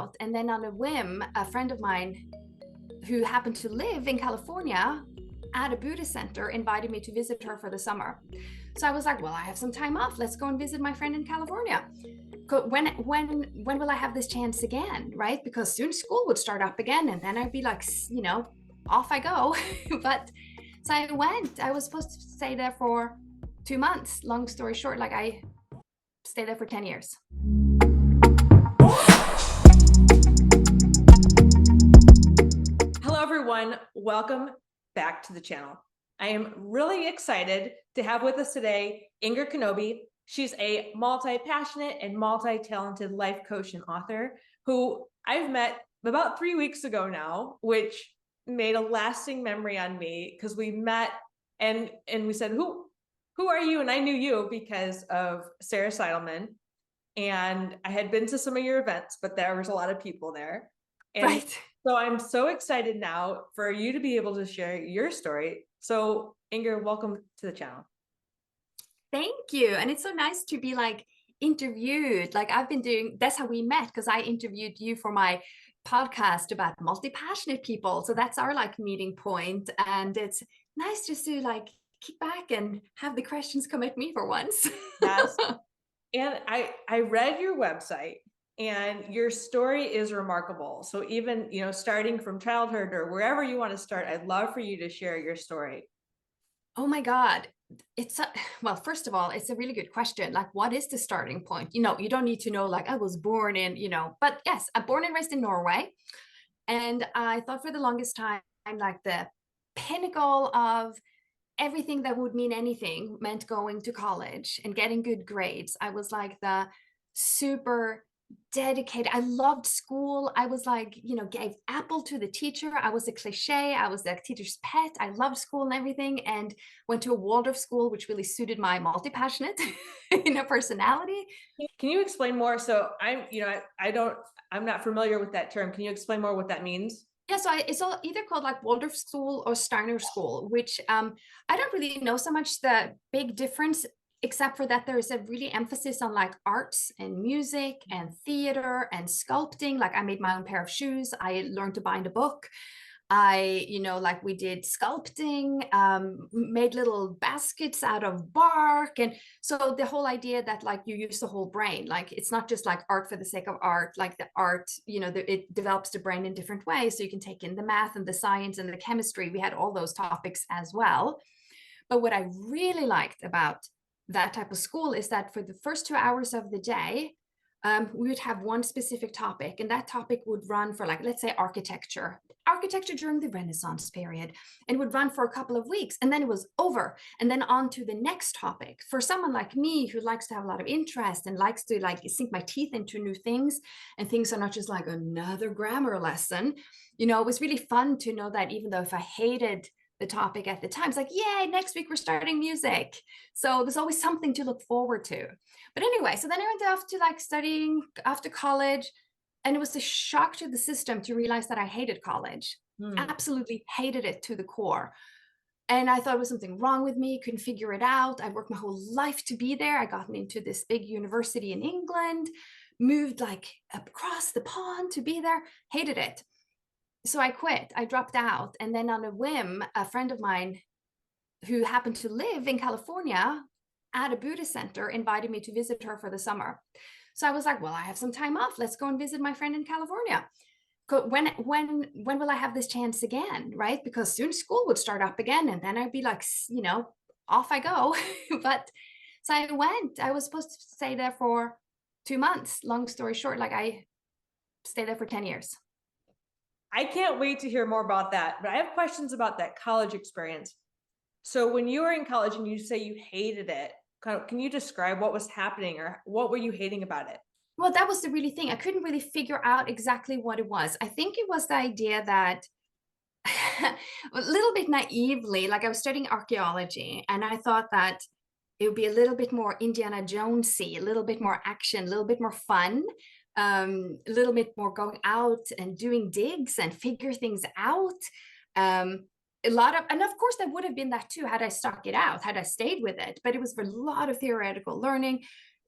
out. And then on a whim, a friend of mine who happened to live in California at a Buddhist center invited me to visit her for the summer. So I was like, well, I have some time off. Let's go and visit my friend in California. When will I have this chance again, right? Because soon school would start up again, and then I'd be like, off I go. But so I went. I was supposed to stay there for 2 months. Long story short, like I stayed there for 10 years. Hello, everyone. Welcome back to the channel. I am really excited to have with us today Inger Kenobi. She's a multi-passionate and multi-talented life coach and author who I've met about 3 weeks ago now, which made a lasting memory on me because we met and we said, who are you? And I knew you because of Sarah Seidelmann. And I had been to some of your events, but there was a lot of people there. And right. So I'm so excited now for you to be able to share your story. So Inger, welcome to the channel. Thank you. And it's so nice to be like interviewed. Like I've been doing, that's how we met, because I interviewed you for my podcast about multi-passionate people. So that's our like meeting point. And it's nice just to like kick back and have the questions come at me for once. Yes. And I read your website and your story is remarkable. So even, starting from childhood or wherever you want to start, I'd love for you to share your story. Oh my God. Well, first of all, it's a really good question. Like, what is the starting point? You don't need to know, like, I was born in, but yes, I'm born and raised in Norway. And I thought for the longest time, like the pinnacle of everything that would mean anything meant going to college and getting good grades. I was like the super dedicated. I loved school. I was like, gave apple to the teacher. I was a cliche. I was the teacher's pet. I loved school and everything, and went to a Waldorf school, which really suited my multi-passionate, personality. Can you explain more? So I'm not familiar with that term. Can you explain more what that means? Yeah, so it's all either called like Waldorf school or Steiner school, which I don't really know so much the big difference, except for that there is a really emphasis on like arts and music and theater and sculpting. Like I made my own pair of shoes. I learned to bind a book. Like we did sculpting, made little baskets out of bark. And so the whole idea that like you use the whole brain, like it's not just like art for the sake of art, like the art, it develops the brain in different ways. So you can take in the math and the science and the chemistry. We had all those topics as well. But what I really liked about that type of school is that for the first 2 hours of the day, we would have one specific topic, and that topic would run for like, let's say architecture during the Renaissance period, and would run for a couple of weeks, and then it was over, and then on to the next topic. For someone like me who likes to have a lot of interest and likes to like sink my teeth into new things, and things are not just like another grammar lesson, it was really fun to know that even though if I hated the topic at the time, it's like, yay, next week we're starting music. So there's always something to look forward to. But anyway, so then I went off to like studying after college, and it was a shock to the system to realize that I hated college. Absolutely hated it to the core. And I thought it was something wrong with me, couldn't figure it out. I worked my whole life to be there. I gotten into this big university in England, moved like across the pond to be there, hated it. So I quit, I dropped out. And then on a whim, a friend of mine who happened to live in California at a Buddhist center invited me to visit her for the summer. So I was like, well, I have some time off. Let's go and visit my friend in California. When will I have this chance again, right? Because soon school would start up again, and then I'd be like, off I go. But so I went. I was supposed to stay there for 2 months. Long story short, like I stayed there for 10 years. I can't wait to hear more about that, but I have questions about that college experience. So when you were in college and you say you hated it, can you describe what was happening or what were you hating about it? Well, that was the really thing. I couldn't really figure out exactly what it was. I think it was the idea that a little bit naively, like I was studying archaeology, and I thought that it would be a little bit more Indiana Jonesy, a little bit more action, a little bit more fun, a little bit more going out and doing digs and figure things out. And of course that would have been that too had I stuck it out, had I stayed with it, but it was for a lot of theoretical learning,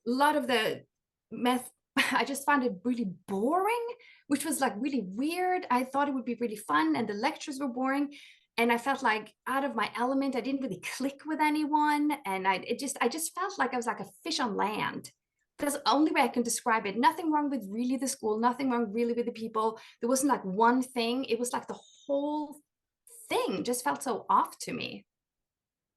a lot of the math. I just found it really boring, which was like really weird. I thought it would be really fun, and the lectures were boring. And I felt like out of my element. I didn't really click with anyone. And I just felt like I was like a fish on land. That's the only way I can describe it. Nothing wrong with really the school, nothing wrong really with the people. There wasn't like one thing. It was like the whole thing just felt so off to me.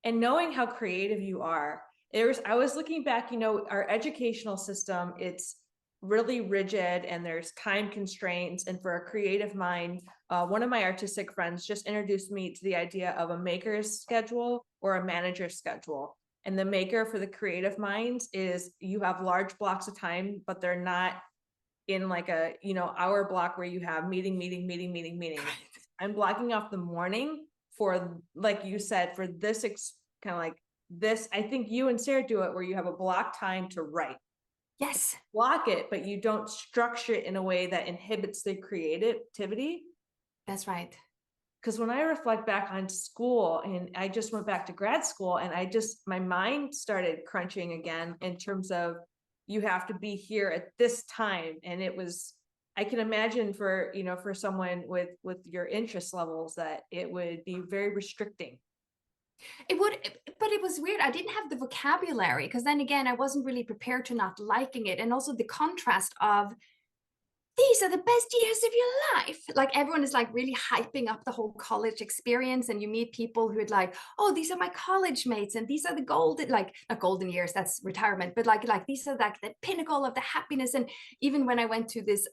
And knowing how creative you are, I was looking back, our educational system, it's really rigid and there's time constraints. And for a creative mind, one of my artistic friends just introduced me to the idea of a maker's schedule or a manager's schedule. And the maker for the creative minds is you have large blocks of time, but they're not in like a, hour block where you have meeting. I'm blocking off the morning for, like you said, for this kind of like this. I think you and Sarah do it where you have a block time to write. Yes. Block it, but you don't structure it in a way that inhibits the creativity. That's right. Because when I reflect back on school, and I just went back to grad school, and my mind started crunching again in terms of you have to be here at this time. And it was, I can imagine for someone with your interest levels that it would be very restricting. It would, but it was weird. I didn't have the vocabulary because then again, I wasn't really prepared to not liking it. And also the contrast of these are the best years of your life. Like everyone is like really hyping up the whole college experience. And you meet people who are like, oh, these are my college mates. And these are the golden, like not golden years, that's retirement, but like these are like the pinnacle of the happiness. And even when I went to this,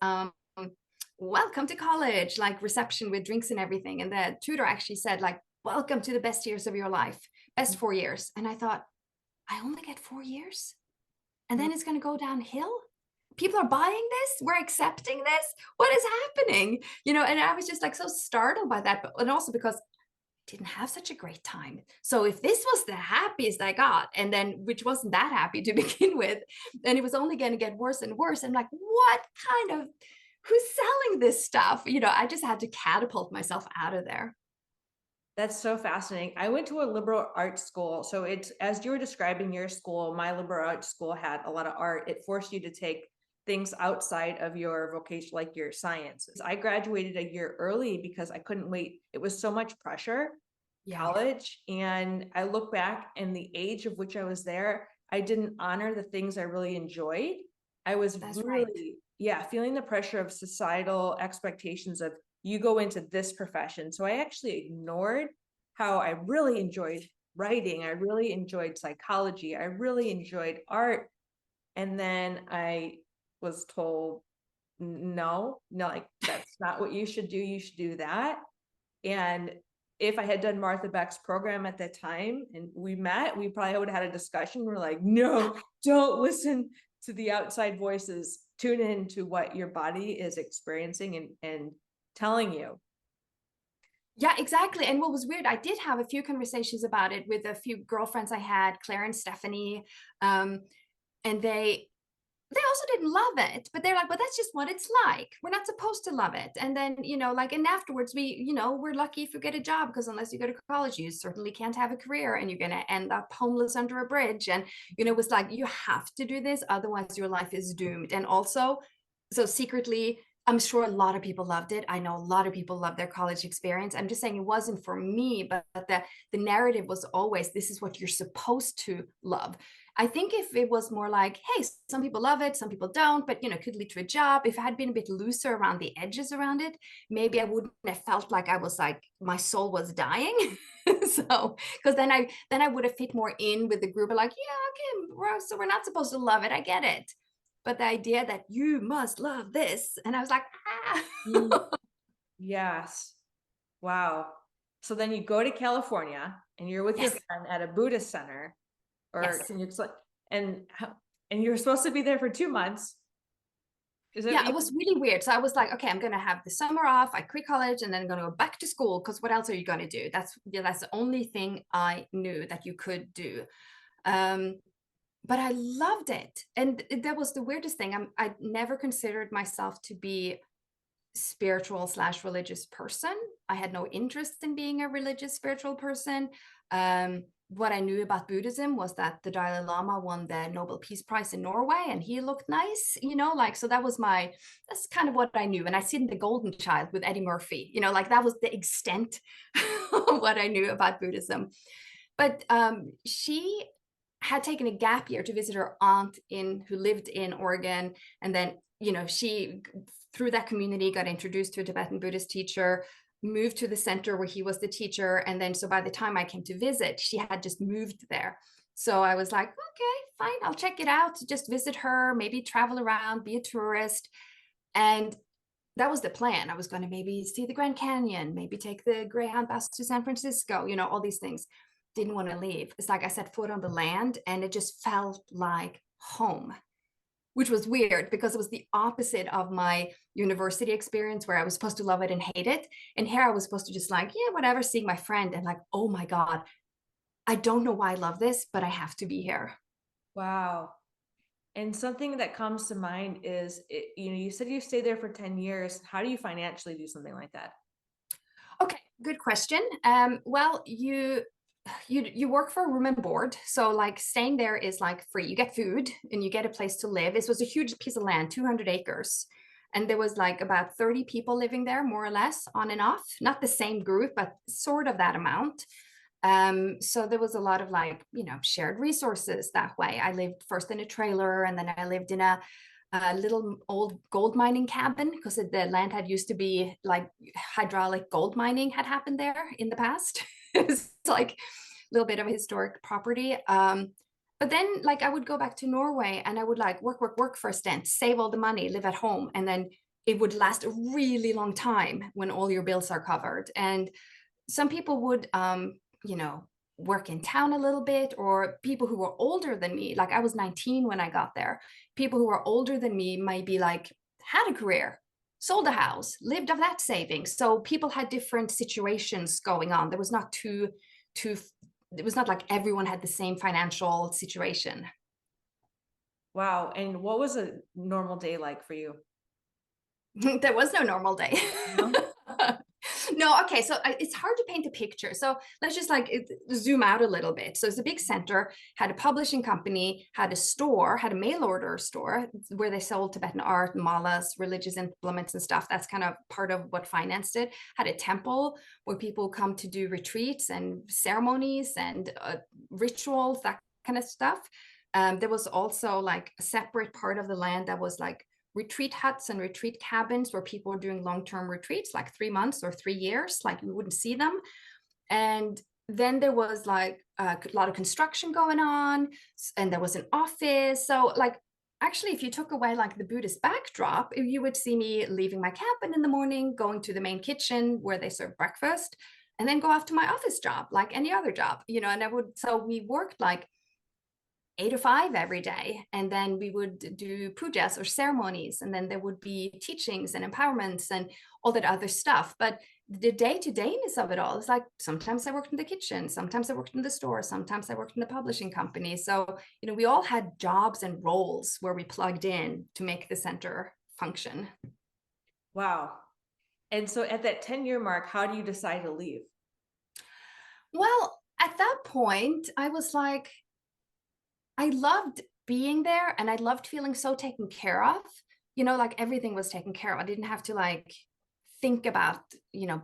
welcome to college, like reception with drinks and everything. And the tutor actually said like, welcome to the best years of your life, best 4 years. And I thought, I only get 4 years and then it's going to go downhill. People are buying this, we're accepting this, what is happening? And I was just like so startled by that, but and also because I didn't have such a great time. So if this was the happiest I got, and then which wasn't that happy to begin with, then it was only going to get worse and worse. I'm like, what kind of, who's selling this stuff? I just had to catapult myself out of there. That's so fascinating. I went to a liberal arts school. So it's, as you were describing your school, my liberal arts school had a lot of art. It forced you to take things outside of your vocation, like your sciences. I graduated a year early because I couldn't wait. It was so much pressure, college. And I look back and the age of which I was there, I didn't honor the things I really enjoyed. I was feeling the pressure of societal expectations of you go into this profession. So I actually ignored how I really enjoyed writing. I really enjoyed psychology. I really enjoyed art. And then I was told, no, like that's not what you should do. You should do that. And if I had done Martha Beck's program at that time and we met, we probably would have had a discussion. We're like, no, don't listen to the outside voices. Tune in to what your body is experiencing and telling you. Yeah, exactly. And what was weird, I did have a few conversations about it with a few girlfriends I had, Claire and Stephanie. And they also didn't love it, but they're like, but that's just what it's like. We're not supposed to love it. And then, and afterwards we're lucky if you get a job, because unless you go to college, you certainly can't have a career and you're going to end up homeless under a bridge. And, it was like, you have to do this, otherwise your life is doomed. And also, so secretly, I'm sure a lot of people loved it. I know a lot of people loved their college experience. I'm just saying it wasn't for me, but the narrative was always, this is what you're supposed to love. I think if it was more like, hey, some people love it, some people don't, but it could lead to a job. If I had been a bit looser around the edges around it, maybe I wouldn't have felt like I was like, my soul was dying. So, because then I would have fit more in with the group, like, yeah, okay, so we're not supposed to love it. I get it. But the idea that you must love this, and I was like, ah. Yes. Wow. So then you go to California and you're with your friend at a Buddhist center, or can you explain? And you're supposed to be there for 2 months. It was really weird. So I was like, okay, I'm going to have the summer off. I quit college and then I'm going to go back to school, because what else are you going to do? That's the only thing I knew that you could do. But I loved it. And that was the weirdest thing. I never considered myself to be spiritual/religious person. I had no interest in being a religious spiritual person. what I knew about Buddhism was that the Dalai Lama won the Nobel Peace Prize in Norway and he looked nice, like, so that's kind of what I knew. And I seen The Golden Child with Eddie Murphy, like that was the extent of what I knew about Buddhism. But she had taken a gap year to visit her aunt who lived in Oregon. And then, she, through that community, got introduced to a Tibetan Buddhist teacher, moved to the center where he was the teacher. And then, so by the time I came to visit, she had just moved there. So I was like, okay, fine, I'll check it out, just visit her, maybe travel around, be a tourist. And that was the plan. I was going to maybe see the Grand Canyon, maybe take the Greyhound bus to San Francisco, all these things. Didn't want to leave. It's like I set foot on the land and it just felt like home, which was weird because it was the opposite of my university experience where I was supposed to love it and hate it. And here I was supposed to just like, yeah, whatever, seeing my friend and like, oh my God, I don't know why I love this, but I have to be here. Wow. And something that comes to mind is, you said you stayed there for 10 years. How do you financially do something like that? Okay, good question. Well, you work for a room and board, so like staying there is like free. You get food and you get a place to live. This was a huge piece of land, 200 acres, and there was like about 30 people living there, more or less, on and off. Not the same group, but sort of that amount. So there was a lot of like, shared resources that way. I lived first in a trailer, and then I lived in a little old gold mining cabin because the land had used to be like hydraulic gold mining had happened there in the past. It's like a little bit of a historic property. But then like I would go back to Norway and I would like work for a stint, save all the money, live at home. And then it would last a really long time when all your bills are covered. And some people would, work in town a little bit, or people who were older than me, like I was 19 when I got there. People who were older than me might be like, had a career, sold a house, lived of that savings. So people had different situations going on. There was not it was not like everyone had the same financial situation. Wow. And what was a normal day like for you? There was no normal day. No? No, okay, so it's hard to paint a picture. So let's just like zoom out a little bit. So it's a big center, had a publishing company, had a store, had a mail order store where they sold Tibetan art, malas, religious implements and stuff. That's kind of part of what financed it. Had a temple where people come to do retreats and ceremonies and rituals, that kind of stuff. There was also like a separate part of the land that was like retreat huts and retreat cabins where people were doing long-term retreats, like 3 months or 3 years, like you wouldn't see them. And then there was like a lot of construction going on, and there was an office. So like, actually, if you took away like the Buddhist backdrop, you would see me leaving my cabin in the morning, going to the main kitchen where they serve breakfast, and then go off to my office job, like any other job, so we worked like 8 to 5 every day. And then we would do pujas or ceremonies. And then there would be teachings and empowerments and all that other stuff. But the day-to-dayness of it all is like, sometimes I worked in the kitchen, sometimes I worked in the store, sometimes I worked in the publishing company. So, we all had jobs and roles where we plugged in to make the center function. Wow. And so at that 10-year mark, how do you decide to leave? Well, at that point, I was like, I loved being there and I loved feeling so taken care of, like everything was taken care of. I didn't have to like think about,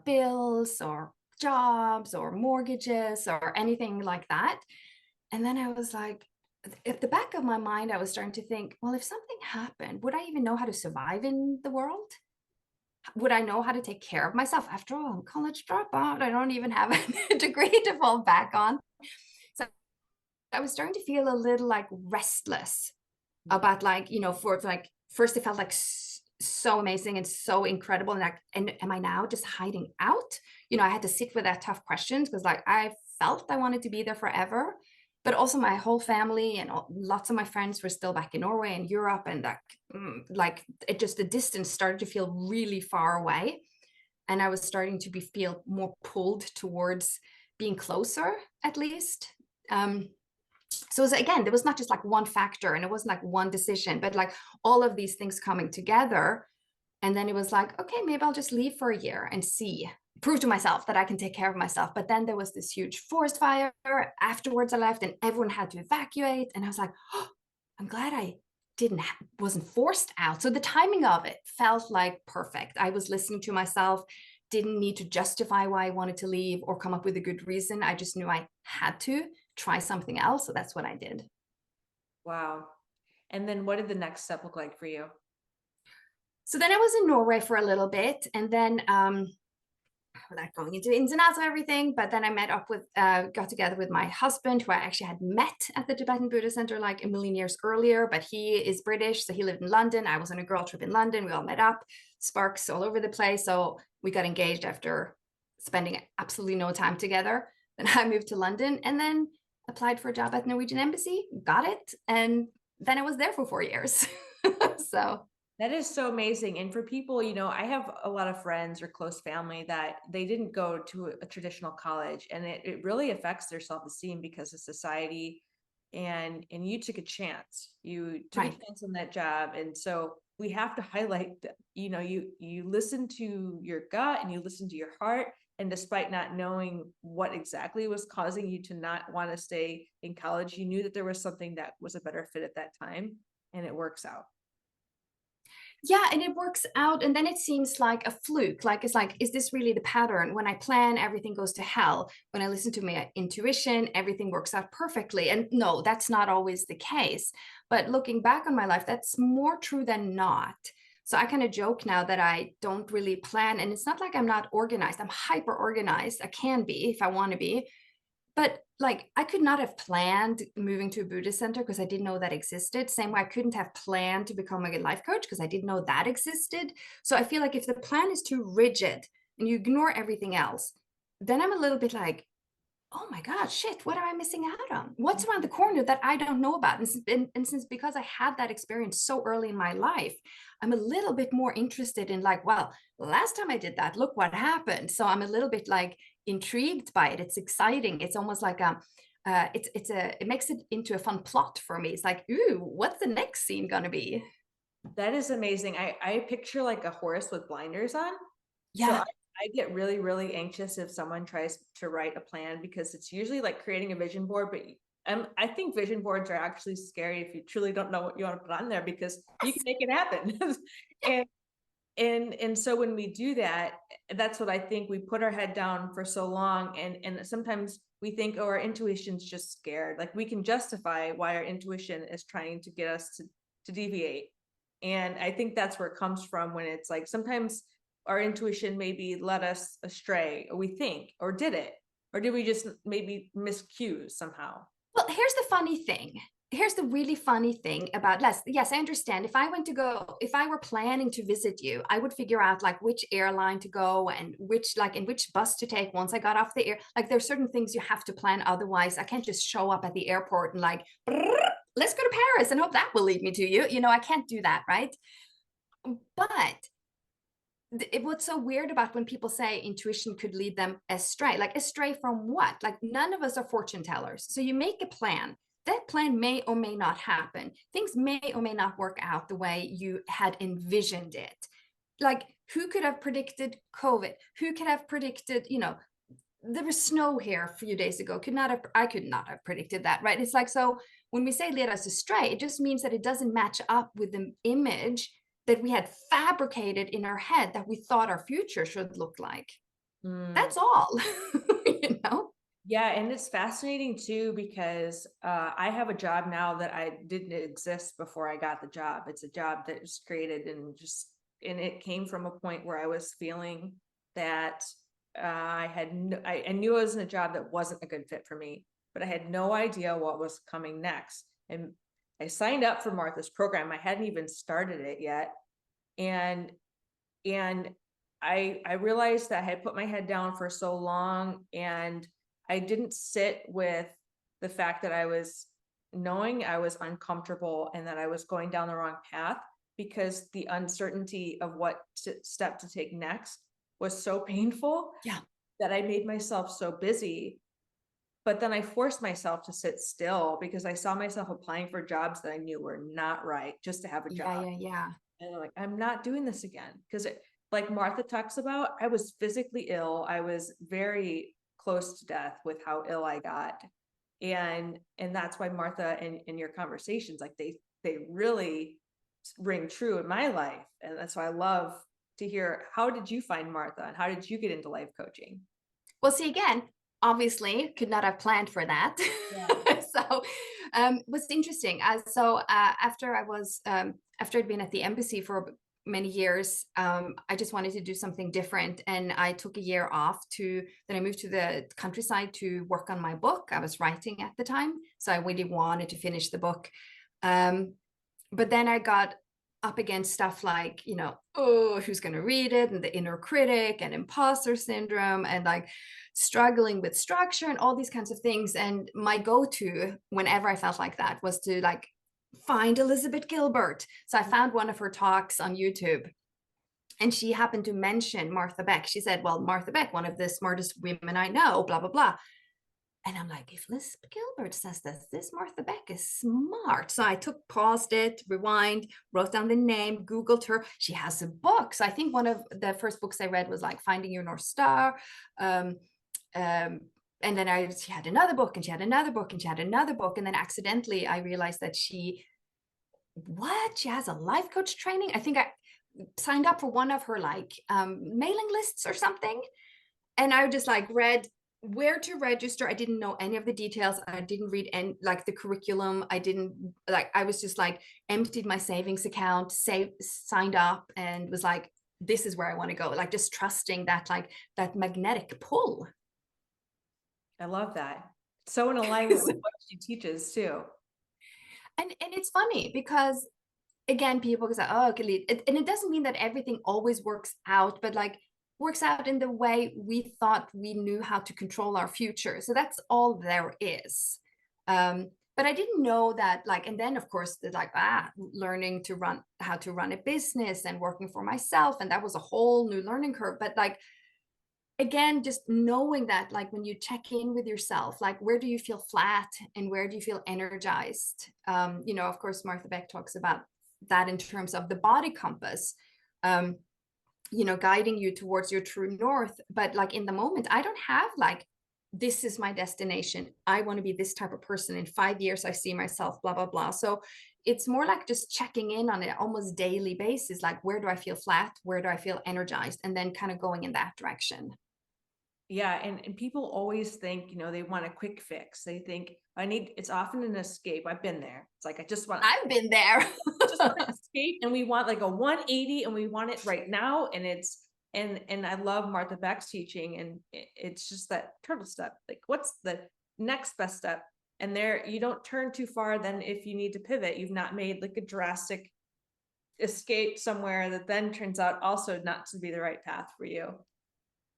bills or jobs or mortgages or anything like that. And then I was like, at the back of my mind, I was starting to think, well, if something happened, would I even know how to survive in the world? Would I know how to take care of myself? After all, I'm a college dropout. I don't even have a degree to fall back on. So I was starting to feel a little like restless about like, for like, first it felt like so amazing and so incredible. And like, and am I now just hiding out? I had to sit with that tough questions because like I felt I wanted to be there forever, but also my whole family and lots of my friends were still back in Norway and Europe. And that like, it just, the distance started to feel really far away. And I was starting to feel more pulled towards being closer, at least. So again, there was not just like one factor and it wasn't like one decision, but like all of these things coming together. And then it was like, okay, maybe I'll just leave for a year and see, prove to myself that I can take care of myself. But then there was this huge forest fire. Afterwards, I left and everyone had to evacuate. And I was like, oh, I'm glad I wasn't forced out. So the timing of it felt like perfect. I was listening to myself, didn't need to justify why I wanted to leave or come up with a good reason. I just knew I had to try something else. So that's what I did. Wow. And then what did the next step look like for you? So then I was in Norway for a little bit, and then without going into the ins and outs of everything, but then I got together with my husband, who I actually had met at the Tibetan Buddhist Center like a million years earlier, but he is British, so he lived in London. I was on a girl trip in London. We all met up, sparks all over the place. So we got engaged after spending absolutely no time together. Then I moved to London and then applied for a job at Norwegian Embassy, got it, and then I was there for 4 years. So That is so amazing. And for people, I have a lot of friends or close family that they didn't go to a traditional college, and it really affects their self-esteem because of society. And you took a chance. You took a right. chance on that job. And so we have to highlight that, you listen to your gut and you listen to your heart. And despite not knowing what exactly was causing you to not want to stay in college, you knew that there was something that was a better fit at that time, and it works out. Yeah, and it works out, and then it seems like a fluke. Like, it's like, is this really the pattern? When I plan, everything goes to hell. When I listen to my intuition, everything works out perfectly. And no, that's not always the case. But looking back on my life, that's more true than not. So I kind of joke now that I don't really plan, and it's not like I'm not organized. I'm hyper organized. I can be if I want to be. But like, I could not have planned moving to a Buddhist center because I didn't know that existed. Same way I couldn't have planned to become a life coach because I didn't know that existed. So I feel like if the plan is too rigid and you ignore everything else, then I'm a little bit like, oh my God, shit, what am I missing out on? What's around the corner that I don't know about? And since because I had that experience so early in my life, I'm a little bit more interested in like, well, last time I did that, look what happened. So I'm a little bit like intrigued by it. It's exciting. It's almost like it makes it into a fun plot for me. It's like, ooh, what's the next scene gonna be? That is amazing. I picture like a horse with blinders on. So Yeah. I get really, really anxious if someone tries to write a plan, because it's usually like creating a vision board. But I think vision boards are actually scary if you truly don't know what you want to put on there, because you can make it happen. and and so when we do that, that's what I think. We put our head down for so long, and sometimes we think, oh, our intuition's just scared. Like, we can justify why our intuition is trying to get us to deviate. And I think that's where it comes from, when it's like sometimes our intuition maybe led us astray, or we think, or did it, or did we just maybe miss cues somehow? Well, here's the funny thing. Here's the really funny thing about Les. Yes, I understand. If I were planning to visit you, I would figure out like which airline to go and which bus to take once I got off the air. Like, there's certain things you have to plan. Otherwise, I can't just show up at the airport and like, let's go to Paris and hope that will lead me to you. I can't do that, right? But what's so weird about when people say intuition could lead them astray, like astray from what? Like, none of us are fortune tellers. So you make a plan. That plan may or may not happen. Things may or may not work out the way you had envisioned it. Like, who could have predicted COVID? Who could have predicted, there was snow here a few days ago. I could not have predicted that, right? It's like, so when we say lead us astray, it just means that it doesn't match up with the image that we had fabricated in our head that we thought our future should look like. Mm. That's all. you know? Yeah, and it's fascinating too, because I have a job now that I didn't exist before I got the job. It's a job that was created, and it came from a point where I was feeling that I knew I was in a job that wasn't a good fit for me, but I had no idea what was coming next. And I signed up for Martha's program. I hadn't even started it yet, and and I realized that I had put my head down for so long, and I didn't sit with the fact that I was knowing I was uncomfortable and that I was going down the wrong path, because the uncertainty of what step to take next was so painful Yeah. that I made myself so busy. But then I forced myself to sit still, because I saw myself applying for jobs that I knew were not right, just to have a Yeah. job. Yeah. Yeah. And I'm like, I'm not doing this again, because like Martha talks about, I was physically ill. I was very close to death with how ill I got. And that's why Martha and your conversations, like they really ring true in my life. And that's why I love to hear, how did you find Martha and how did you get into life coaching? Well, see, again, obviously could not have planned for that. Yeah. So was interesting. After after I'd been at the embassy for many years, I just wanted to do something different. And I took a year off then I moved to the countryside to work on my book. I was writing at the time. So I really wanted to finish the book. But then I got up against stuff like, oh, who's going to read it, and the inner critic and imposter syndrome, and like struggling with structure and all these kinds of things. And my go-to whenever I felt like that was to like find Elizabeth Gilbert. So I found one of her talks on YouTube, and she happened to mention Martha Beck. She said, well, Martha Beck, one of the smartest women I know, blah, blah, blah. And I'm like, if Liz Gilbert says this Martha Beck is smart. So I paused it, rewind, wrote down the name, Googled her. She has a book. So I think one of the first books I read was like Finding Your North Star. And then she had another book, and she had another book, and she had another book. And then accidentally I realized that she has a life coach training. I think I signed up for one of her like mailing lists or something. And I just like read where to register. I didn't know any of the details. I didn't read any like the curriculum. I was just like emptied my savings account, signed up, and was like, this is where I want to go. Like just trusting that like that magnetic pull. I love that. So in alignment with what she teaches too. And it's funny because again, people say, oh, okay, and it doesn't mean that everything always works out, but like works out in the way we thought we knew how to control our future. So that's all there is. But I didn't know that, like, and then of course, like, learning how to run a business and working for myself. And that was a whole new learning curve. But like, again, just knowing that, like, when you check in with yourself, like, where do you feel flat and where do you feel energized? Of course, Martha Beck talks about that in terms of the body compass. Guiding you towards your true north. But like in the moment, I don't have like, this is my destination. I want to be this type of person in 5 years. I see myself, blah, blah, blah. So it's more like just checking in on an almost daily basis. Like, where do I feel flat? Where do I feel energized? And then kind of going in that direction. Yeah. And people always think, they want a quick fix. They think it's often an escape. I've been there. It's like, I've been there. just want to escape, and we want like a 180 and we want it right now. And I love Martha Beck's teaching, and it's just that turtle step. Like, what's the next best step? And there, you don't turn too far. Then if you need to pivot, you've not made like a drastic escape somewhere that then turns out also not to be the right path for you.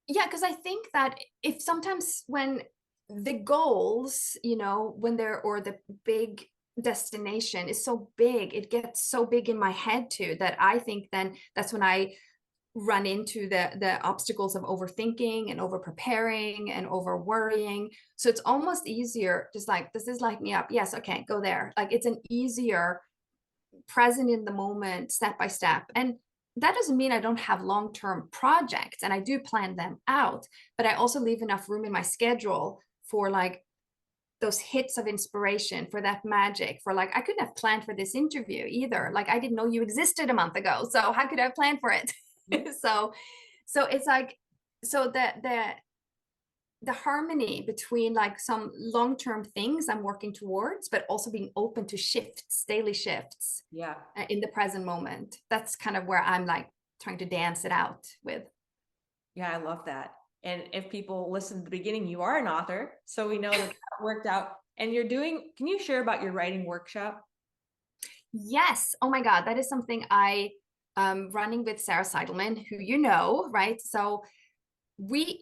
Yeah, because I think that if sometimes when the goals, or the big destination is so big, it gets so big in my head too, that I think then that's when I run into the obstacles of overthinking and over preparing and over worrying. So it's almost easier, just like, this is light me up. Yes, okay, go there. Like, it's an easier present in the moment, step by step. And that doesn't mean I don't have long-term projects, and I do plan them out, but I also leave enough room in my schedule for like those hits of inspiration, for that magic, for like, I couldn't have planned for this interview either. Like, I didn't know you existed a month ago. So how could I have planned for it? so it's like, so the harmony between like some long-term things I'm working towards, but also being open to shifts, daily shifts. Yeah. In the present moment. That's kind of where I'm like trying to dance it out with. Yeah, I love that. And if people listen to the beginning, you are an author. So we know that worked out. And can you share about your writing workshop? Yes. Oh my God. That is something I running with Sarah Seidelmann, who right? So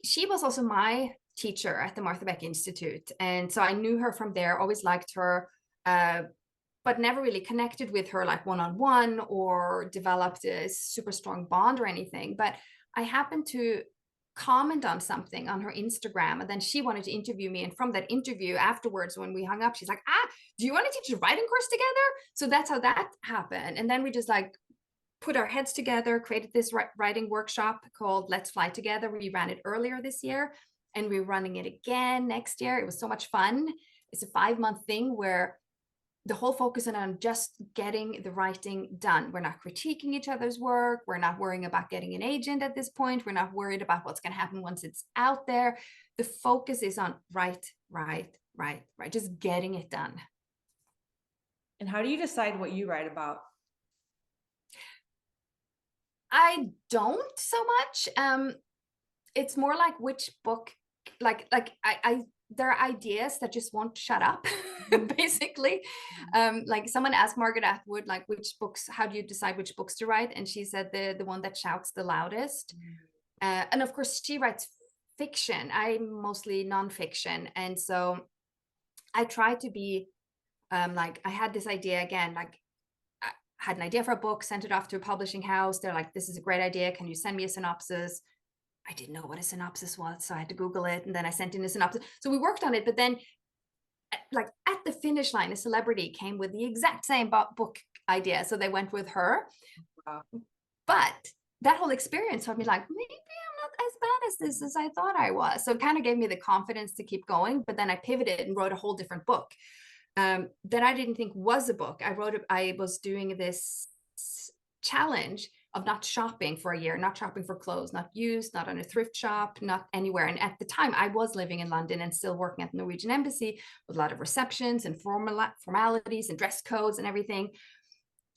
she was also my teacher at the Martha Beck Institute. And so I knew her from there, always liked her, but never really connected with her like one-on-one or developed a super strong bond or anything. But I happened to comment on something on her Instagram, and then she wanted to interview me. And from that interview afterwards, when we hung up, she's like, do you want to teach a writing course together? So that's how that happened. And then we just like put our heads together, created this writing workshop called Let's Fly Together. We ran it earlier this year, and we're running it again next year. It was so much fun. It's a 5-month thing where the whole focus is on just getting the writing done. We're not critiquing each other's work. We're not worrying about getting an agent at this point. We're not worried about what's going to happen once it's out there. The focus is on write, just getting it done. And how do you decide what you write about? I don't so much. It's more like which book, like I there are ideas that just won't shut up, basically. Like someone asked Margaret Atwood, like, which books, how do you decide which books to write? And she said the one that shouts the loudest. And of course she writes fiction. I'm mostly nonfiction. And so I try to be like, I had this idea again, like I had an idea for a book, sent it off to a publishing house. They're like, this is a great idea. Can you send me a synopsis? I didn't know what a synopsis was, so I had to Google it, and then I sent in a synopsis. So we worked on it, but then like at the finish line, a celebrity came with the exact same book idea. So they went with her. Wow. But that whole experience taught me like, maybe I'm not as bad as this as I thought I was. So it kind of gave me the confidence to keep going. But then I pivoted and wrote a whole different book that I didn't think was a book. I was doing this challenge of not shopping for a year, not shopping for clothes, not used, not on a thrift shop, not anywhere. And at the time I was living in London and still working at the Norwegian Embassy with a lot of receptions and formalities and dress codes and everything.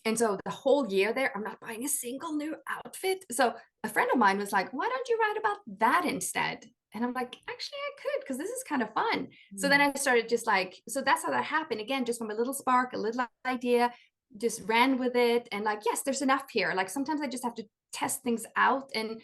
And so the whole year there, I'm not buying a single new outfit. So a friend of mine was like, why don't you write about that instead? And I'm like, actually I could, because this is kind of fun. So then I started just like, so that's how that happened. Again, just from a little spark, a little idea, just ran with it. And like, yes, there's enough here. Like sometimes I just have to test things out. And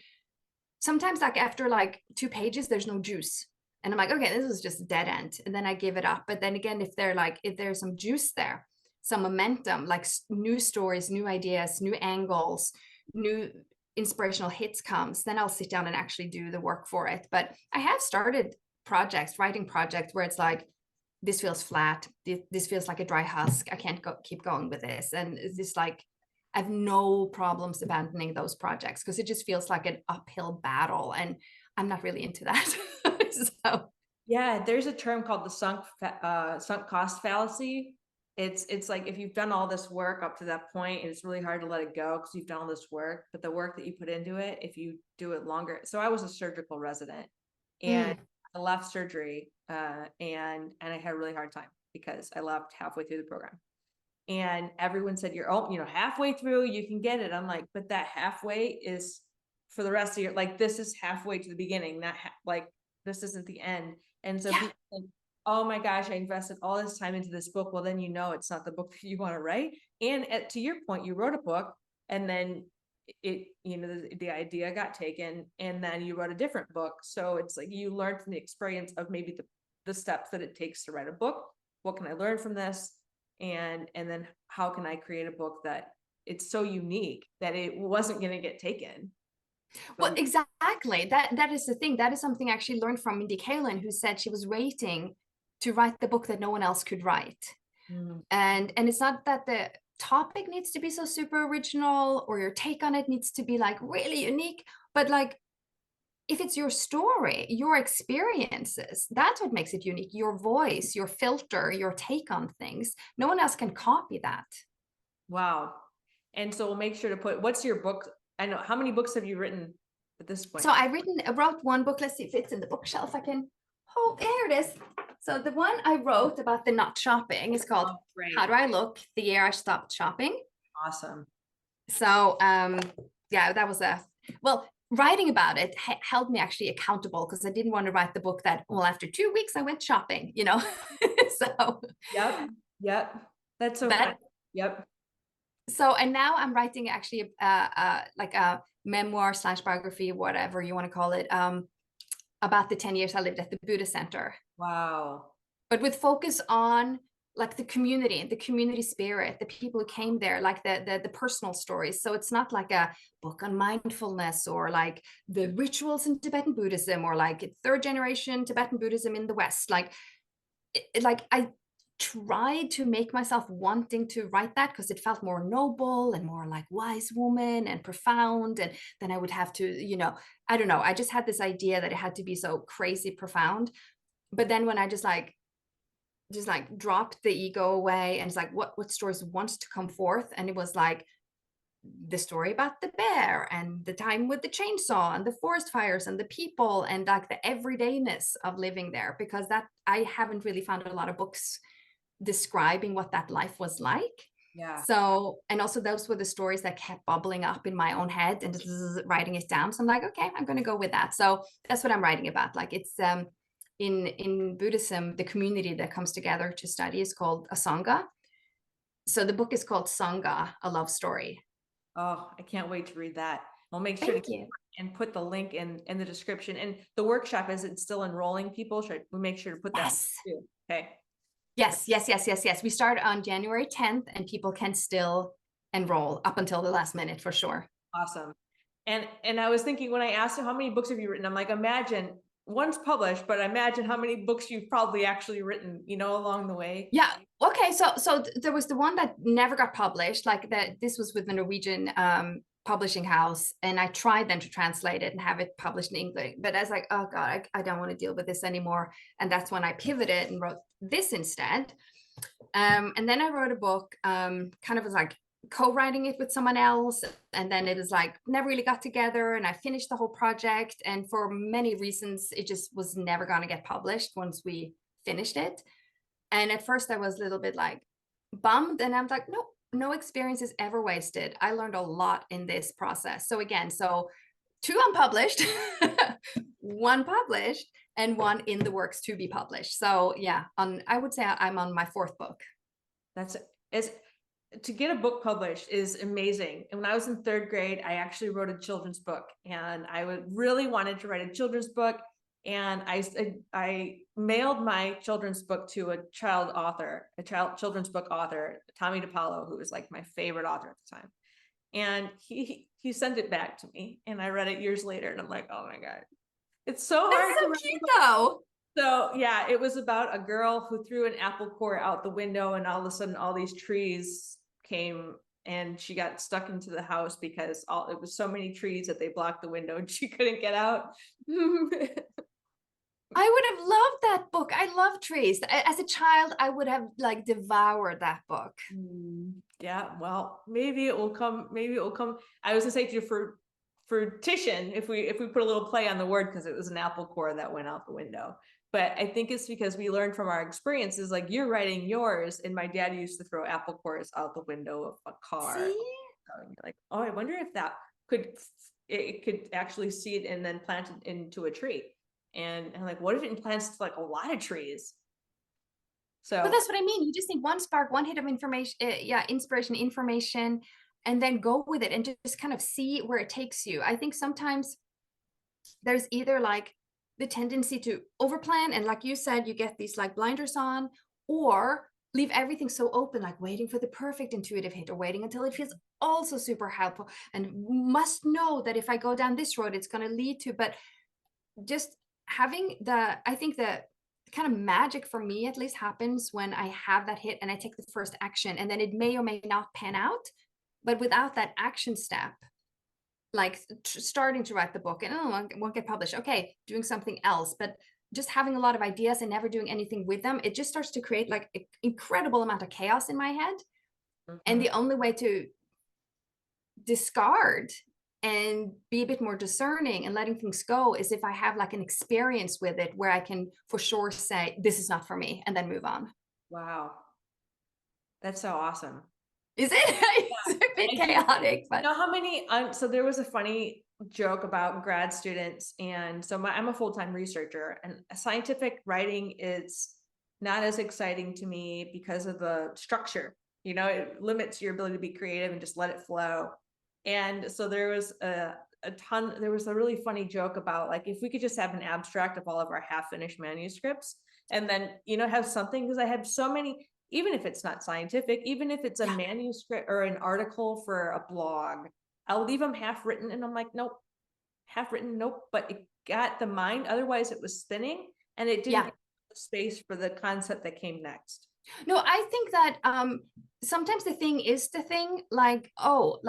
sometimes like after like 2 pages, there's no juice. And I'm like, okay, this is just a dead end. And then I give it up. But then again, if there's some juice there, some momentum, like new stories, new ideas, new angles, new inspirational hits comes, then I'll sit down and actually do the work for it. But I have started writing projects where it's like, this feels flat. This feels like a dry husk. I can't keep going with this. And it's just like, I have no problems abandoning those projects because it just feels like an uphill battle. And I'm not really into that. So yeah, there's a term called the sunk cost fallacy. It's like if you've done all this work up to that point, it's really hard to let it go because you've done all this work, but the work that you put into it, if you do it longer. So I was a surgical resident and I left surgery and I had a really hard time because I left halfway through the program. And everyone said, halfway through, you can get it. I'm like, but that halfway is for the rest of your, like, this is halfway to the beginning, not like, this isn't the end. And so people think, oh my gosh, I invested all this time into this book. Well, then, it's not the book that you want to write. And to your point, you wrote a book and then the idea got taken and then you wrote a different book. So it's like, you learned from the experience of maybe the steps that it takes to write a book. What can I learn from this? And then how can I create a book that it's so unique that it wasn't going to get taken? Well, exactly. That is the thing. That is something I actually learned from Mindy Kaling, who said she was waiting to write the book that no one else could write. And it's not that the topic needs to be so super original or your take on it needs to be like really unique, but like if it's your story, your experiences, that's what makes it unique. Your voice, your filter, your take on things. No one else can copy that. Wow. And so we'll make sure to what's your book? I know, how many books have you written at this point? So I wrote one book. Let's see if it's in the bookshelf. Oh, here it is. So the one I wrote about the not shopping is called How Do I Look? The Year I Stopped Shopping. Awesome. So that was writing about it held me actually accountable because I didn't want to write the book that, well, after 2 weeks I went shopping, So Yep. That's so fun. Yep. So, and now I'm writing actually like a memoir / biography, whatever you want to call it, about the 10 years I lived at the Buddhist Center. Wow. But with focus on like the community spirit, the people who came there, like the personal stories. So it's not like a book on mindfulness or like the rituals in Tibetan Buddhism or like 3rd generation Tibetan Buddhism in the West. tried to make myself wanting to write that because it felt more noble and more like wise woman and profound. And then I would have to, I don't know. I just had this idea that it had to be so crazy profound. But then when I just like dropped the ego away and it's like, what stories wants to come forth? And it was like the story about the bear and the time with the chainsaw and the forest fires and the people and like the everydayness of living there, because that I haven't really found a lot of books describing what that life was like. Yeah. So, and also those were the stories that kept bubbling up in my own head and just writing it down. So I'm like, okay, I'm going to go with that. So that's what I'm writing about. Like it's in Buddhism, the community that comes together to study is called a sangha. So the book is called Sangha, a love story. Oh, I can't wait to read that. I'll make sure to and put the link in the description. And the workshop, is it still enrolling people? Should we make sure to put that too? Okay. Yes. We start on January 10th and people can still enroll up until the last minute for sure. Awesome. And I was thinking when I asked you how many books have you written, I'm like, imagine one's published, but imagine how many books you've probably actually written, along the way. Yeah. Okay. So there was the one that never got published, like that. This was with the Norwegian publishing house, and I tried then to translate it and have it published in English. But I was like, oh God, I don't want to deal with this anymore. And that's when I pivoted and wrote this instead. And then I wrote a book, kind of was like co-writing it with someone else, and then it was like never really got together, and I finished the whole project, and for many reasons it just was never going to get published once we finished it. And at first I was a little bit like bummed, and I'm like, no experience is ever wasted. I learned a lot in this process. So again, two unpublished, one published, and one in the works to be published. So yeah, I would say I'm on my fourth book. To get a book published is amazing. And when I was in third grade, I actually wrote a children's book, and I really wanted to write a children's book. And I mailed my children's book to a children's book author, Tommy DePaulo, who was like my favorite author at the time. And he sent it back to me, and I read it years later, and I'm like, oh my God, it's so hard. That's so cute though. So yeah, it was about a girl who threw an apple core out the window, and all of a sudden all these trees came, and she got stuck into the house because it was so many trees that they blocked the window and she couldn't get out. I would have loved that book. I love trees. As a child, I would have like devoured that book. Yeah, well, maybe it will come. I was gonna say to you for Titian, if we put a little play on the word, because it was an apple core that went out the window. But I think it's because we learned from our experiences, like you're writing yours, and my dad used to throw apple cores out the window of a car. See? So you're like, oh, I wonder if that it could actually seed and then plant it into a tree. And I'm like, what if it implants like a lot of trees? So but that's what I mean. You just need one spark, one hit of information, inspiration, information, and then go with it and just kind of see where it takes you. I think sometimes there's either like the tendency to overplan, and like you said, you get these like blinders on, or leave everything so open, like waiting for the perfect intuitive hit, or waiting until it feels also super helpful and must know that if I go down this road, it's going to lead to, but just having I think the kind of magic for me at least happens when I have that hit and I take the first action, and then it may or may not pan out, but without that action step, like starting to write the book and won't get published, okay, doing something else, but just having a lot of ideas and never doing anything with them, it just starts to create like an incredible amount of chaos in my head. And the only way to discard and be a bit more discerning and letting things go is if I have like an experience with it where I can for sure say, this is not for me, and then move on. Wow. That's so awesome. Is it? It's a bit chaotic, but you know how many, so there was a funny joke about grad students. And so I'm a full-time researcher, and scientific writing is not as exciting to me because of the structure, it limits your ability to be creative and just let it flow. And so there was there was a really funny joke about like, if we could just have an abstract of all of our half-finished manuscripts, and then, have something, because I have so many, even if it's not scientific, even if it's a manuscript or an article for a blog, I'll leave them half written, and I'm like, nope, half written, nope. But it got the mind, otherwise it was spinning, and it didn't get space for the concept that came next. No, I think that sometimes the thing is the thing, oh,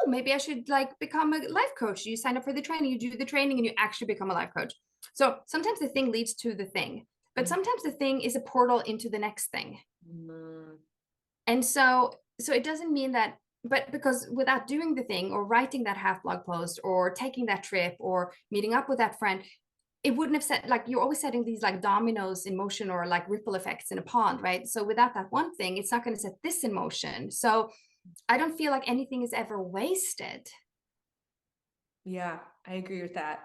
maybe I should like become a life coach. You sign up for the training, you do the training, and you actually become a life coach. So sometimes the thing leads to the thing, but sometimes the thing is a portal into the next thing. Mm. And so it doesn't mean that, but because without doing the thing or writing that half blog post or taking that trip or meeting up with that friend, it wouldn't have set, like, you're always setting these like dominoes in motion or like ripple effects in a pond, right? So without that one thing, it's not going to set this in motion. So I don't feel like anything is ever wasted. Yeah, I agree with that.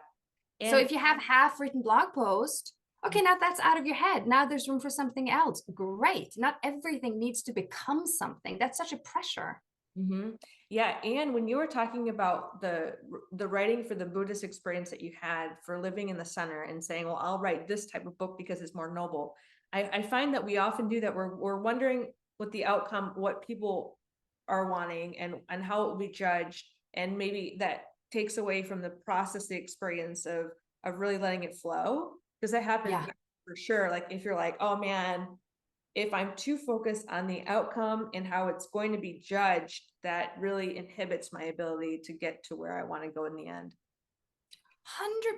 So And if you have half written blog post, okay, now that's out of your head. Now there's room for something else. Great. Not everything needs to become something. That's such a pressure. yeah, and when you were talking about the writing for the Buddhist experience that you had for living in the center and saying, well, I'll write this type of book because it's more noble. I find that we often do that. We're wondering what the outcome, what people are wanting and how it will be judged. And maybe that takes away from the process, the experience of really letting it flow. Because that happens Yeah. for sure. Like if you're like, oh man, if I'm too focused on the outcome and how it's going to be judged, that really inhibits my ability to get to where I want to go in the end.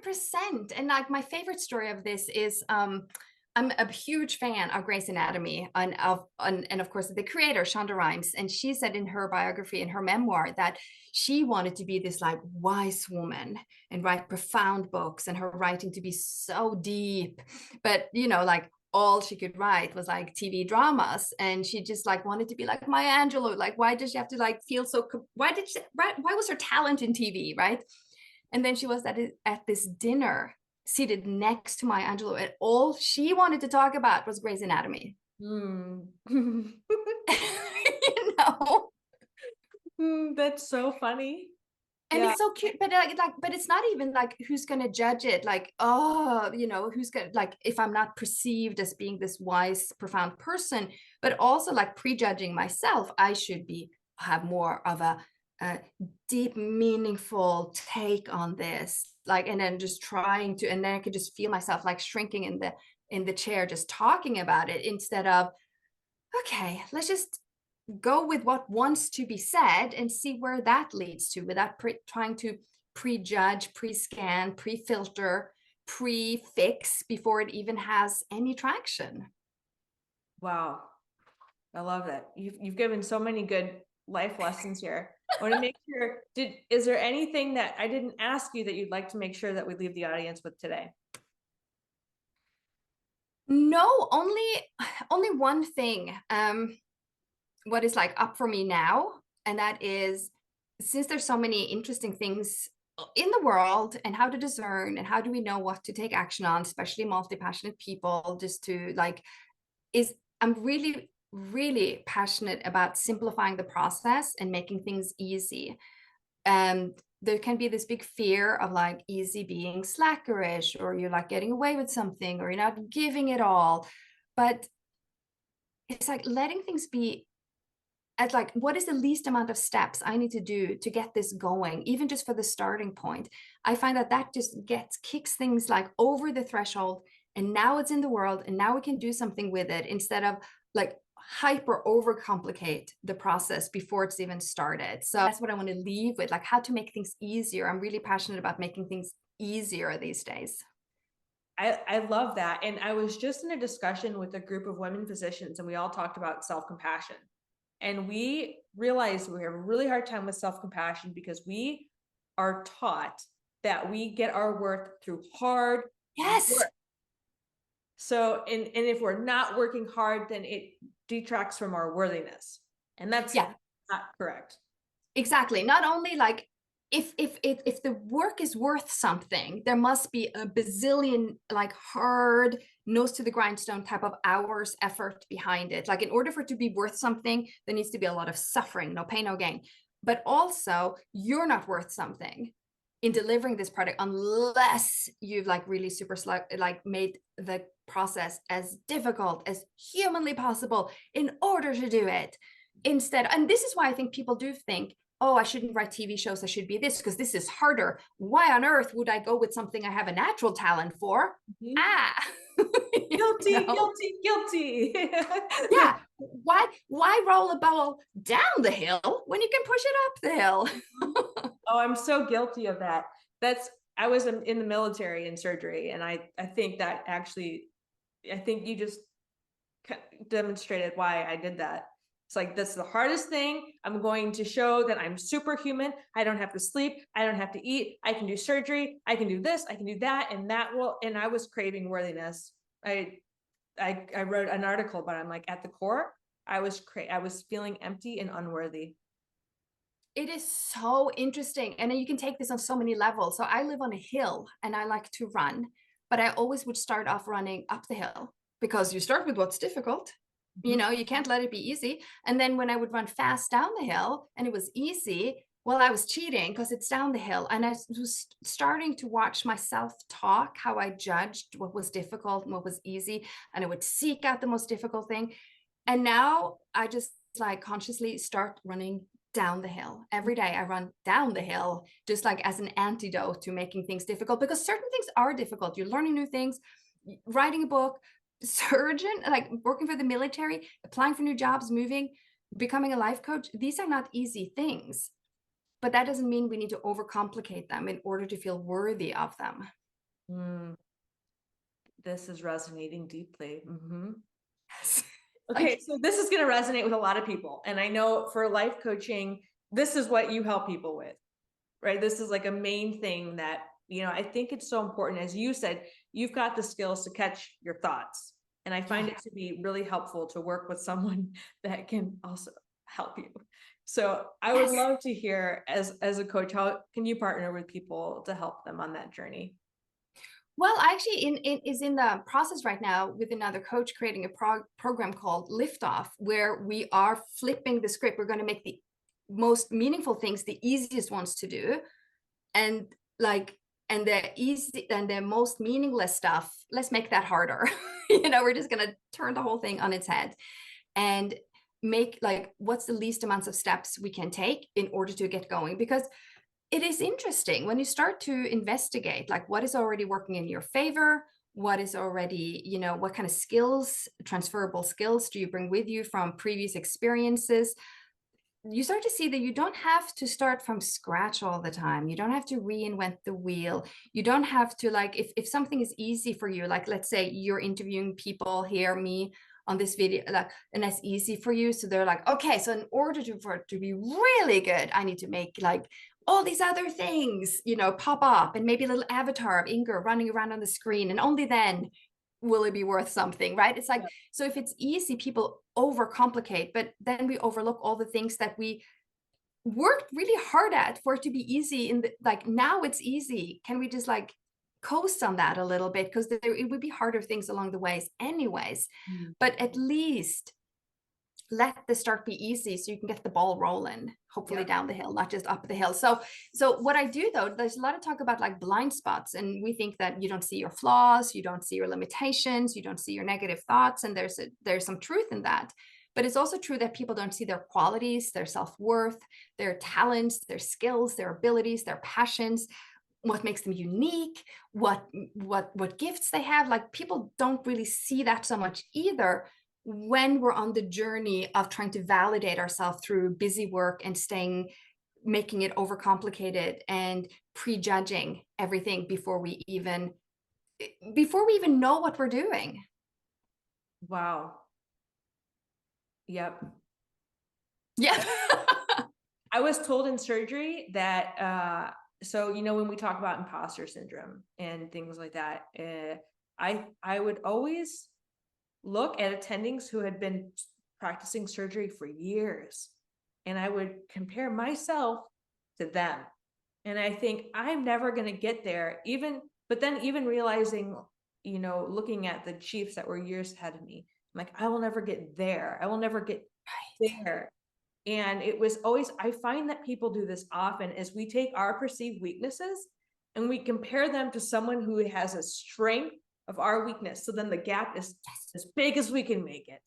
100%. And like my favorite story of this is I'm a huge fan of Grey's Anatomy and of course the creator Shonda Rhimes, and she said in her biography, in her memoir, that she wanted to be this like wise woman and write profound books and her writing to be so deep, but you know, like all she could write was like TV dramas, and she just like wanted to be like Maya Angelou. Like, why did she have to like feel so? Why was her talent in TV, right? And then she was at this dinner seated next to Maya Angelou, and all she wanted to talk about was Grey's Anatomy. Mm. You know? That's so funny. And Yeah. it's so cute, but but it's not even like who's gonna judge it, like, oh, you know, who's gonna, like, if I'm not perceived as being this wise, profound person, but also like prejudging myself, I should have more of a deep, meaningful take on this, like, and then just trying to, and then I could just feel myself like shrinking in the chair, just talking about it instead of, okay, let's just go with what wants to be said and see where that leads to without trying to prejudge, pre-scan, pre-filter, pre-fix before it even has any traction. Wow. I love that. You've given so many good life lessons here. I want to make sure, is there anything that I didn't ask you that you'd like to make sure that we leave the audience with today? No, only one thing. What is like up for me now, and that is, since there's so many interesting things in the world, and how to discern and how do we know what to take action on, especially multi-passionate people, just to like, is I'm really, really passionate about simplifying the process and making things easy. And there can be this big fear of like easy being slackerish, or you're like getting away with something, or you're not giving it all. But it's like letting things be at like, what is the least amount of steps I need to do to get this going, even just for the starting point. I find that that just kicks things like over the threshold, and now it's in the world, and now we can do something with it, instead of like hyper overcomplicate the process before it's even started. So that's what I want to leave with, like how to make things easier. I'm really passionate about making things easier these days. I love that. And I was just in a discussion with a group of women physicians, and we all talked about self-compassion. And we realized we have a really hard time with self-compassion because we are taught that we get our worth through hard Yes. work. So, and if we're not working hard, then it detracts from our worthiness. And that's not correct. Exactly. Not only like, if the work is worth something, there must be a bazillion like hard, nose to the grindstone type of hours effort behind it. Like, in order for it to be worth something, there needs to be a lot of suffering, no pain, no gain. But also, you're not worth something in delivering this product unless you've like really super like made the process as difficult as humanly possible in order to do it instead. And this is why I think people do think, oh, I shouldn't write TV shows. I should be this because this is harder. Why on earth would I go with something I have a natural talent for? Mhm. Ah, Guilty, guilty, guilty. Yeah. Why roll a ball down the hill when you can push it up the hill? Oh, I'm so guilty of that. I was in the military in surgery, and I think that actually, I think you just demonstrated why I did that. It's like, this is the hardest thing. I'm going to show that I'm superhuman. I don't have to sleep. I don't have to eat. I can do surgery. I can do this. I can do that. And I was craving worthiness. I wrote an article, but I'm like, at the core, I was feeling empty and unworthy. It is so interesting. And you can take this on so many levels. So I live on a hill and I like to run, but I always would start off running up the hill because you start with what's difficult. You know, you can't let it be easy. And then when I would run fast down the hill and it was easy, well, I was cheating because it's down the hill. And I was starting to watch myself talk, how I judged what was difficult and what was easy. And I would seek out the most difficult thing. And now I just like consciously start running down the hill. Every day I run down the hill, just like as an antidote to making things difficult, because certain things are difficult. You're learning new things, writing a book, surgeon, like working for the military, applying for new jobs, moving, becoming a life coach. These are not easy things, but that doesn't mean we need to overcomplicate them in order to feel worthy of them. Mm, this is resonating deeply. Mm-hmm. Yes. Okay, so this is going to resonate with a lot of people. And I know for life coaching, this is what you help people with, right? This is like a main thing that, you know, I think it's so important. As you said, you've got the skills to catch your thoughts. And I find it to be really helpful to work with someone that can also help you. So I would love to hear, as a coach, how can you partner with people to help them on that journey? Well, actually, is in the process right now with another coach creating a program called Liftoff, where we are flipping the script. We're going to make the most meaningful things the easiest ones to do, and like and the most meaningless stuff, let's make that harder. You know, we're just going to turn the whole thing on its head and make like what's the least amounts of steps we can take in order to get going, because it is interesting when you start to investigate like what is already working in your favor, what is already, you know, what kind of skills, transferable skills do you bring with you from previous experiences. You start to see that you don't have to start from scratch all the time. You don't have to reinvent the wheel. You don't have to, like, if something is easy for you, like let's say you're interviewing people here, me on this video, like, and that's easy for you. So they're like, okay, so in order for it to be really good, I need to make like all these other things, you know, pop up, and maybe a little avatar of Inger running around on the screen. And only then will it be worth something, right? It's like, so if it's easy, people overcomplicate, but then we overlook all the things that we worked really hard at for it to be easy. In the, like, now it's easy. Can we just like coast on that a little bit? Because it would be harder things along the ways anyways. But at least let the start be easy so you can get the ball rolling, hopefully down the hill, not just up the hill. So what I do though, there's a lot of talk about like blind spots, and we think that you don't see your flaws, you don't see your limitations, you don't see your negative thoughts, and there's some truth in that. But it's also true that people don't see their qualities, their self-worth, their talents, their skills, their abilities, their passions, what makes them unique, what gifts they have. Like, people don't really see that so much either when we're on the journey of trying to validate ourselves through busy work and making it overcomplicated and prejudging everything before we even know what we're doing. Wow. Yep. Yeah. I was told in surgery that, so, you know, when we talk about imposter syndrome and things like that, I would always look at attendings who had been practicing surgery for years, and I would compare myself to them. And I think I'm never going to get there, but then even realizing, you know, looking at the chiefs that were years ahead of me, I'm like, I will never get there. I will never get there. And it was always, I find that people do this often, is we take our perceived weaknesses and we compare them to someone who has a strength of our weakness. So then the gap is as big as we can make it.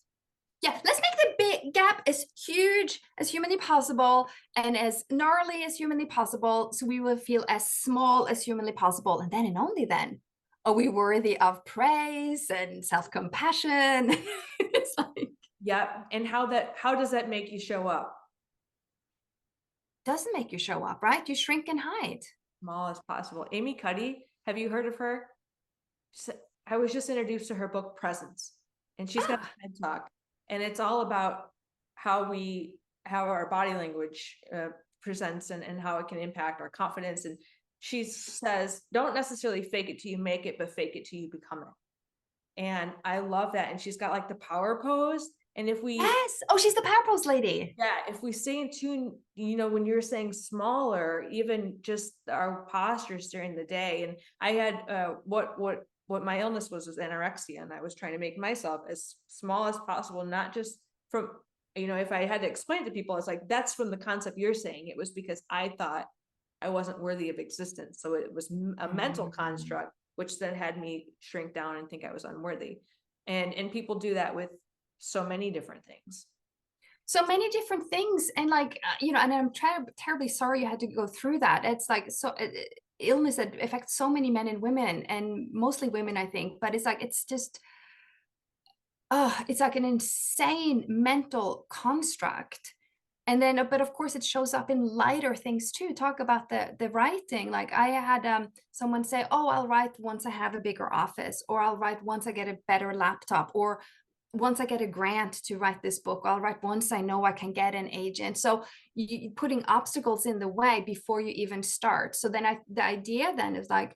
Yeah, let's make the big gap as huge as humanly possible and as gnarly as humanly possible, so we will feel as small as humanly possible, and then and only then are we worthy of praise and self-compassion. It's like, Yep. And how does that make you show up? doesn't make you show up, right? You shrink and hide. Small as possible. Amy Cuddy, have you heard of her? I was just introduced to her book Presence, and she's got a TED Talk, and it's all about how our body language presents and how it can impact our confidence. And she says, don't necessarily fake it till you make it, but fake it till you become it. And I love that. And she's got like the power pose. And if we, Yes. Oh, she's the power pose lady. yeah, if we stay in tune, when you're saying smaller, even just our postures during the day. And I had what my illness was anorexia, and I was trying to make myself as small as possible, not just from, if I had to explain to people, it's like, that's from the concept you're saying. It was because I thought I wasn't worthy of existence. So it was a mental construct, which then had me shrink down and think I was unworthy. And people do that with so many different things. So many different things. And like, and I'm terribly sorry you had to go through that. It's like, so illness that affects so many men and women, and mostly women, I think. But it's like, it's just, it's like an insane mental construct. And then, but of course it shows up in lighter things too. Talk about the writing. Like I had someone say, oh, I'll write once I have a bigger office, or I'll write once I get a better laptop, or once I get a grant to write this book. I'll write once I know I can get an agent. So you putting obstacles in the way before you even start. So then the idea then is like,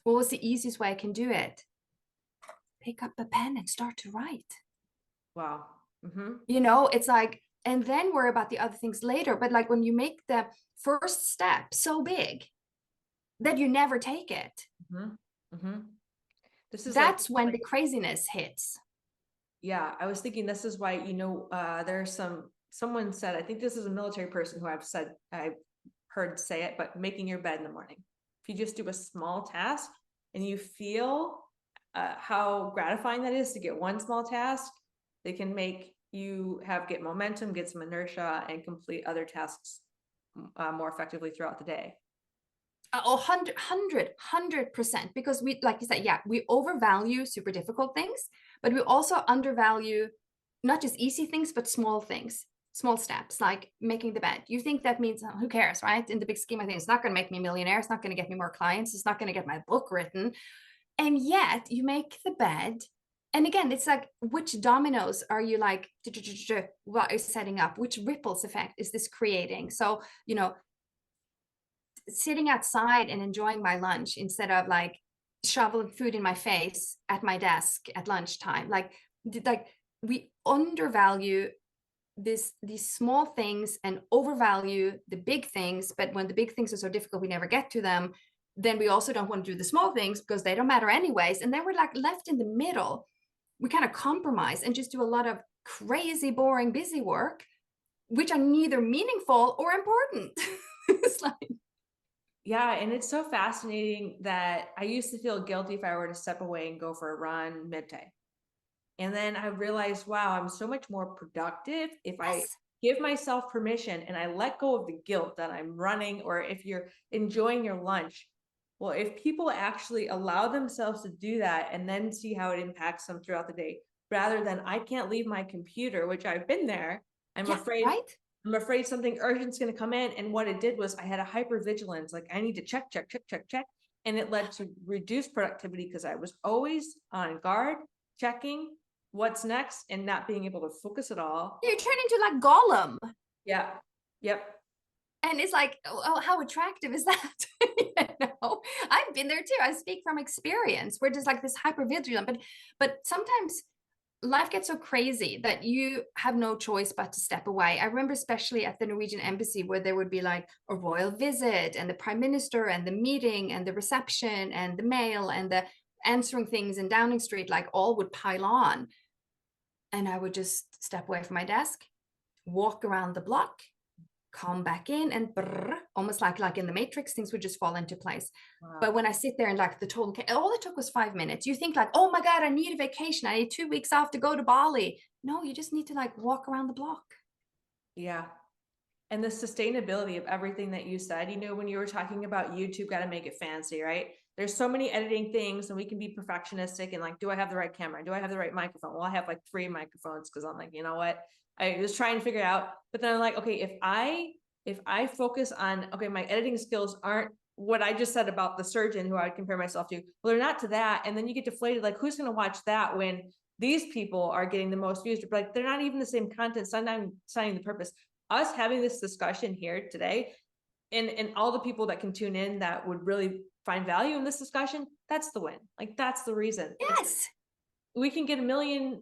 what was the easiest way I can do it? Pick up a pen and start to write. Wow. Mm-hmm. It's like, and then worry about the other things later. But like when you make the first step so big that you never take it, that's when the craziness hits. Yeah, I was thinking this is why, there's someone said, I think this is a military person who I've heard say it, but making your bed in the morning. If you just do a small task and you feel how gratifying that is to get one small task, they can make you get momentum, get some inertia, and complete other tasks more effectively throughout the day. 100%, because we, like you said, we overvalue super difficult things, but we also undervalue not just easy things, but small things, small steps, like making the bed. You think that means, who cares, right? In the big scheme of things, it's not going to make me a millionaire. It's not going to get me more clients. It's not going to get my book written. And yet you make the bed. And again, it's like, which dominoes are you like, what is setting up? Which ripples effect is this creating? So, sitting outside and enjoying my lunch instead of like shoveling food in my face at my desk at lunchtime. Like we undervalue these small things and overvalue the big things. But when the big things are so difficult, we never get to them. Then we also don't want to do the small things because they don't matter anyways. And then we're like left in the middle. We kind of compromise and just do a lot of crazy, boring, busy work, which are neither meaningful or important. It's like, yeah, and it's so fascinating that I used to feel guilty if I were to step away and go for a run midday. And then I realized, wow, I'm so much more productive if I give myself permission and I let go of the guilt that I'm running, or if you're enjoying your lunch. Well, if people actually allow themselves to do that and then see how it impacts them throughout the day, rather than I can't leave my computer, which I've been there, I'm afraid. Right? I'm afraid something urgent's going to come in. And what it did was I had a hypervigilance, like I need to check. And it led to reduced productivity because I was always on guard, checking what's next and not being able to focus at all. You turn into like Gollum. Yeah. Yep. And it's like, oh, how attractive is that? I've been there too. I speak from experience where there's like this hypervigilant, but sometimes life gets so crazy that you have no choice but to step away. I remember especially at the Norwegian Embassy where there would be like a royal visit and the prime minister and the meeting and the reception and the mail and the answering things in Downing Street, like all would pile on. And I would just step away from my desk, walk around the block, come back in, and brrr, almost like in the Matrix, things would just fall into place. Wow. But when I sit there and like the total, all it took was 5 minutes. You think like, oh my God, I need a vacation. I need 2 weeks off to go to Bali. No, you just need to like walk around the block. Yeah. And the sustainability of everything that you said, when you were talking about YouTube, got to make it fancy, right? There's so many editing things and we can be perfectionistic and like, do I have the right camera? Do I have the right microphone? Well, I have like 3 microphones because I'm like, you know what? I was trying to figure it out, but then I'm like, okay, if I focus on, okay, my editing skills aren't what I just said about the surgeon who I would compare myself to. Well, they're not to that. And then you get deflated. Like, who's going to watch that when these people are getting the most views? But like, they're not even the same content. Sometimes signing the purpose. Us having this discussion here today, and all the people that can tune in that would really find value in this discussion, that's the win. Like, that's the reason. Yes. We can get 1 million+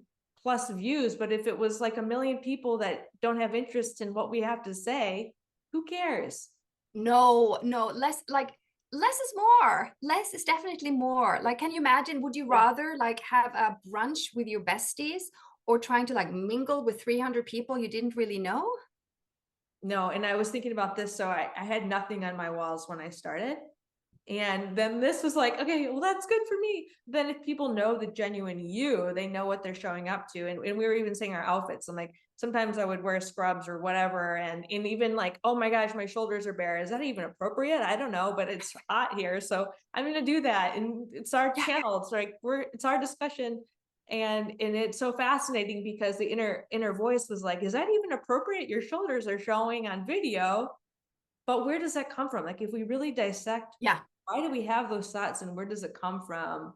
views, but if it was like 1 million people that don't have interest in what we have to say, who cares? No, less is more. Less is definitely more. Like, can you imagine, would you rather like have a brunch with your besties or trying to like mingle with 300 people you didn't really know? No, and I was thinking about this. So I had nothing on my walls when I started. And then this was like, okay, well, that's good for me. Then if people know the genuine you, they know what they're showing up to. And we were even saying our outfits. I'm like, sometimes I would wear scrubs or whatever. And even like, oh my gosh, my shoulders are bare. Is that even appropriate? I don't know, but it's hot here. So I'm going to do that. And it's our channel. It's like, it's our discussion. And it's so fascinating because the inner voice was like, is that even appropriate? Your shoulders are showing on video. But where does that come from? Like, if we really dissect, why do we have those thoughts and where does it come from?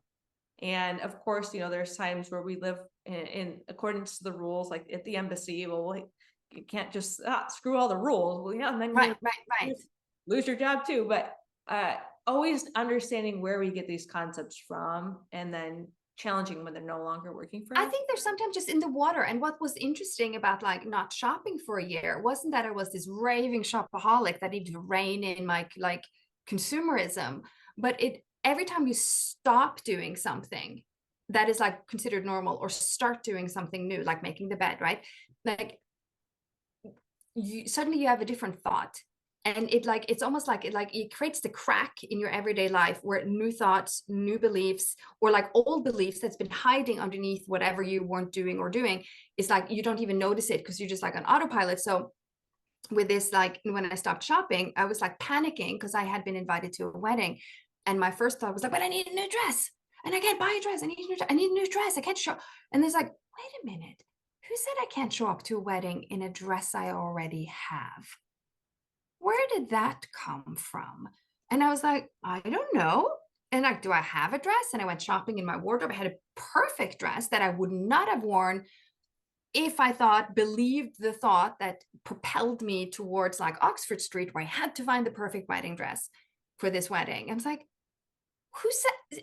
And of course, there's times where we live in accordance to the rules, like at the embassy. Well, you can't just screw all the rules. Well, yeah, and then Right. lose your job too. But always understanding where we get these concepts from and then challenging when they're no longer working for us. I think they're sometimes just in the water. And what was interesting about like not shopping for a year wasn't that I was this raving shopaholic that needed to rein in my like consumerism, but every time you stop doing something that is like considered normal or start doing something new, like making the bed, right? Like suddenly you have a different thought. And it's almost like it creates the crack in your everyday life where new thoughts, new beliefs, or like old beliefs that's been hiding underneath whatever you weren't doing or doing, is like you don't even notice it because you're just like on autopilot. So with this, like when I stopped shopping, I was like panicking because I had been invited to a wedding, and my first thought was like, but I need a new dress and I can't buy a dress. I need a new dress. I can't show. And there's like, wait a minute, who said I can't show up to a wedding in a dress I already have? Where did that come from? And I was like, I don't know. And like, do I have a dress? And I went shopping in my wardrobe. I had a perfect dress that I would not have worn if I believed the thought that propelled me towards like Oxford Street, where I had to find the perfect wedding dress for this wedding. I was like, who said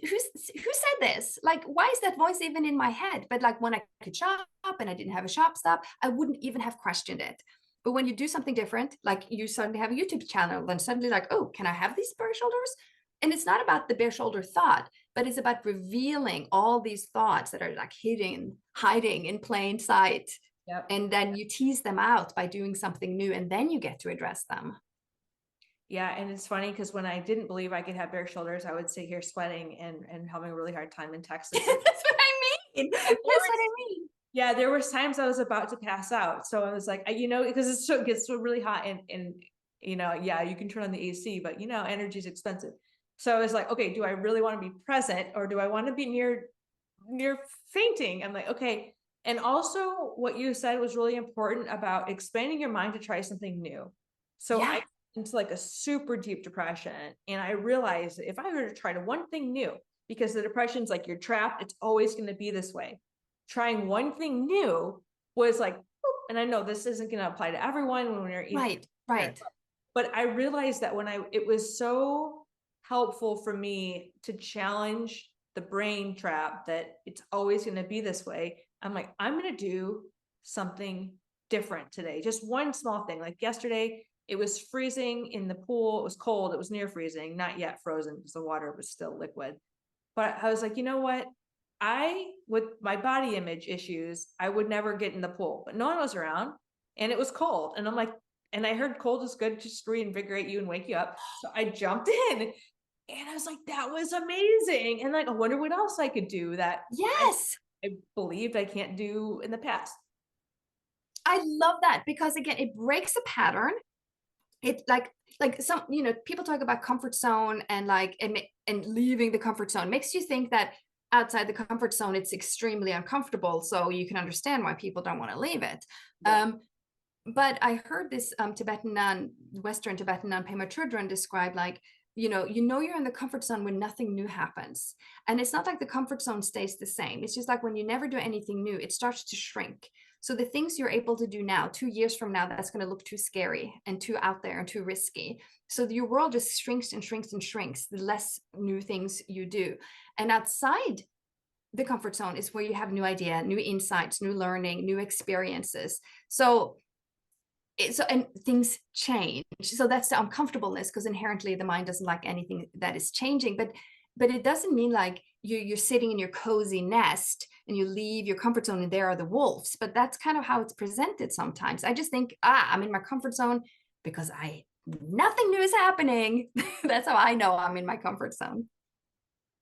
this? Like, why is that voice even in my head? But like when I could shop and I didn't have a shop stop, I wouldn't even have questioned it. But when you do something different, like you suddenly have a YouTube channel, then suddenly like, oh, can I have these bare shoulders? And it's not about the bare shoulder thought, but it's about revealing all these thoughts that are like hiding in plain sight. Yep. And then you tease them out by doing something new, and then you get to address them. Yeah, and it's funny because when I didn't believe I could have bare shoulders, I would sit here sweating and having a really hard time in Texas. That's what I mean. That's what I mean. Yeah, there was times I was about to pass out. So I was like, because it gets so really hot and yeah, you can turn on the AC, but energy is expensive. So I was like, okay, do I really want to be present or do I want to be near fainting? I'm like, okay. And also what you said was really important about expanding your mind to try something new. So I into like a super deep depression. And I realized that if I were to try one thing new, because the depression's like, you're trapped, it's always going to be this way. Trying one thing new was like, and I know this isn't going to apply to everyone when you're eating. Right. But I realized that it was so helpful for me to challenge the brain trap that it's always going to be this way. I'm like, I'm going to do something different today. Just one small thing. Like yesterday, it was freezing in the pool. It was cold. It was near freezing, not yet frozen because the water was still liquid. But I was like, you know what? With my body image issues, I would never get in the pool, but no one was around and it was cold. And I'm like, And I heard cold is good just to reinvigorate you and wake you up. So I jumped in and I was like, that was amazing. And like, I wonder what else I could do that Yes. I believed I can't do in the past. I love that because again, it breaks a pattern. It like some, people talk about comfort zone and like and leaving the comfort zone makes you think that outside the comfort zone it's extremely uncomfortable, so you can understand why people don't want to leave it. Yeah. But I heard this Tibetan nun, Western Tibetan nun Pema Chodron describe like, you're in the comfort zone when nothing new happens. And it's not like the comfort zone stays the same. It's just like when you never do anything new, it starts to shrink. So the things you're able to do now, 2 years from now, that's going to look too scary and too out there and too risky. So your world just shrinks and shrinks and shrinks, the less new things you do. And outside the comfort zone is where you have new idea, new insights, new learning, new experiences. And things change. So that's the uncomfortableness, because inherently the mind doesn't like anything that is changing. But it doesn't mean like you're sitting in your cozy nest and you leave your comfort zone and there are the wolves. But that's kind of how it's presented sometimes. I just think, I'm in my comfort zone because nothing new is happening. That's how I know I'm in my comfort zone.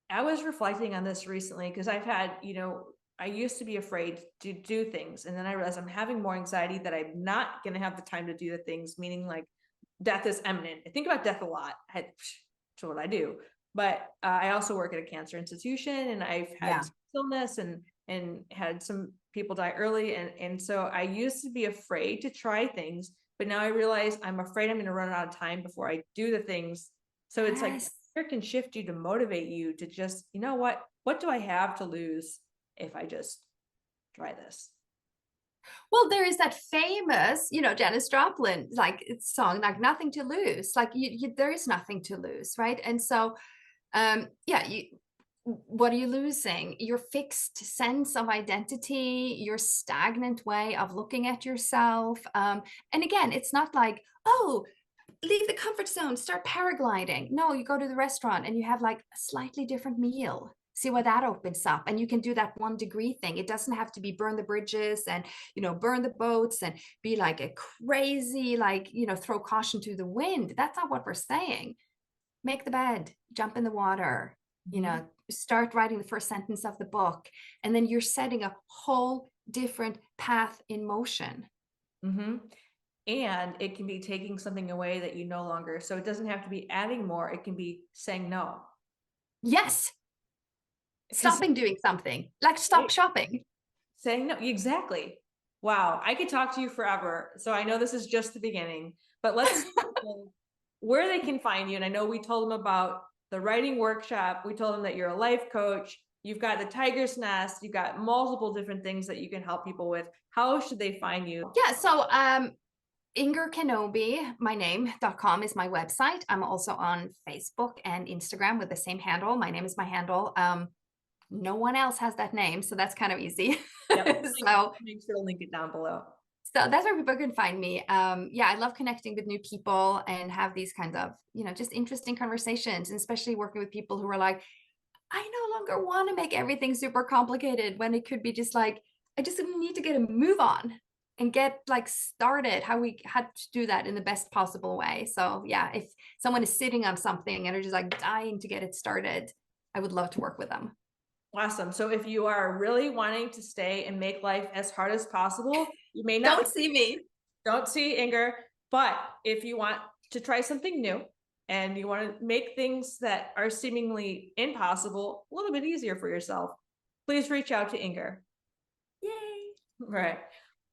I was reflecting on this recently because I've had, I used to be afraid to do things. And then I realized I'm having more anxiety that I'm not going to have the time to do the things, meaning like death is imminent. I think about death a lot. That's what I do. But I also work at a cancer institution, and I've had illness and had some people die early. And so I used to be afraid to try things, but now I realize I'm afraid I'm going to run out of time before I do the things. So it's like fear can shift you to motivate you to just, what do I have to lose if I just try this? Well, there is that famous, Janis Joplin, like song, like nothing to lose, like there is nothing to lose. Right. And so, what are you losing? Your fixed sense of identity, your stagnant way of looking at yourself. And again, it's not like, oh, leave the comfort zone, start paragliding. No, you go to the restaurant and you have like a slightly different meal. See what that opens up. And you can do that 1 degree thing. It doesn't have to be burn the bridges and, burn the boats and be like a crazy, like, throw caution to the wind. That's not what we're saying. Make the bed, jump in the water, start writing the first sentence of the book. And then you're setting a whole different path in motion. Mm-hmm. And it can be taking something away that you no longer, so it doesn't have to be adding more. It can be saying no. Yes. Stopping doing something, like stop shopping. Saying no, exactly. Wow, I could talk to you forever. So I know this is just the beginning, but let's where they can find you. And I know we told them about the writing workshop. We told them that you're a life coach. You've got the Tiger's Nest. You've got multiple different things that you can help people with. How should they find you? Yeah, so Inger Kenobi, my name.com is my website. I'm also on Facebook and Instagram with the same handle. My name is my handle. No one else has that name, so that's kind of easy. Yep. So make sure to link it down below. So that's where people can find me. I love connecting with new people and have these kinds of, just interesting conversations, and especially working with people who are like, I no longer want to make everything super complicated, when it could be just like, I just need to get a move on and get like started, how to do that in the best possible way. So yeah, if someone is sitting on something and are just like dying to get it started, I would love to work with them. Awesome. So if you are really wanting to stay and make life as hard as possible, you may not don't see me. Don't see Inger. But if you want to try something new and you want to make things that are seemingly impossible a little bit easier for yourself, please reach out to Inger. Yay. Right.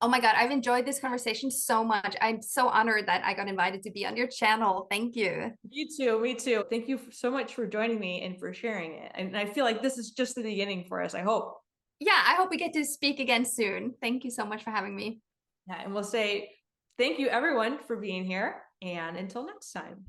Oh my God, I've enjoyed this conversation so much. I'm so honored that I got invited to be on your channel. Thank you. Me too. Me too. Thank you so much for joining me and for sharing it. And I feel like this is just the beginning for us, I hope. Yeah, I hope we get to speak again soon. Thank you so much for having me. Yeah, and we'll say thank you everyone for being here, and until next time.